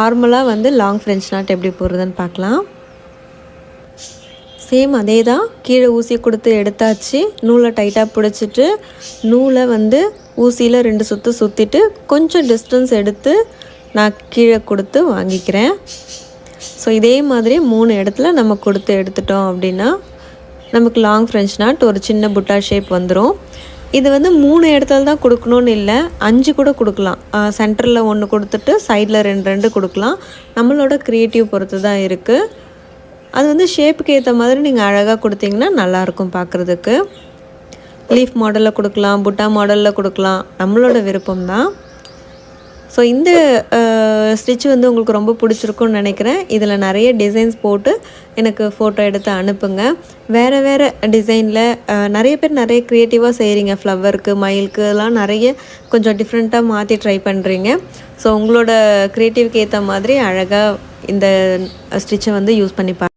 நார்மலாக வந்து long French not எப்படி போடுறதுன்னு பார்க்கலாம். சேம் அதே தான். கீழே ஊசி கொடுத்து எடுத்தாச்சு. நூலை டைட்டாக பிடிச்சிட்டு நூலை வந்து ஊசியில் 2 சுற்று சுற்றிட்டு கொஞ்சம் டிஸ்டன்ஸ் எடுத்து நான் கீழே கொடுத்து வாங்கிக்கிறேன். ஸோ இதே மாதிரி 3 இடத்துல நம்ம கொடுத்து எடுத்துட்டோம் அப்படின்னா நமக்கு லாங் ஃப்ரெஞ்ச் நாட் ஒரு சின்ன புட்டா ஷேப் வந்துடும். இது வந்து 3 இடத்துல தான் கொடுக்கணுன்னு இல்லை, 5 கூட கொடுக்கலாம். சென்டரில் 1 கொடுத்துட்டு சைடில் 2 கொடுக்கலாம். நம்மளோட க்ரியேட்டிவ் பொறுத்து தான் இருக்குது. அது வந்து ஷேப்புக்கு ஏற்ற மாதிரி நீங்கள் அழகாக கொடுத்தீங்கன்னா நல்லாயிருக்கும் பார்க்குறதுக்கு. லீஃப் மாடலில் கொடுக்கலாம், புட்டா மாடலில் கொடுக்கலாம், நம்மளோட விருப்பம் தான். ஸோ இந்த ஸ்டிச் வந்து உங்களுக்கு ரொம்ப பிடிச்சிருக்குன்னு நினைக்கிறேன். இதில் நிறைய டிசைன்ஸ் போட்டு எனக்கு ஃபோட்டோ எடுத்து அனுப்புங்க. வேறு வேறு டிசைனில் நிறைய பேர் நிறைய க்ரியேட்டிவாக செய்கிறீங்க. ஃப்ளவருக்கு, மயிலுக்கு எல்லாம் நிறைய கொஞ்சம் டிஃப்ரெண்ட்டாக மாற்றி ட்ரை பண்ணுறீங்க. ஸோ உங்களோட க்ரியேட்டிவ்க்கு ஏற்ற மாதிரி அழகாக இந்த ஸ்டிச்சை வந்து யூஸ் பண்ணி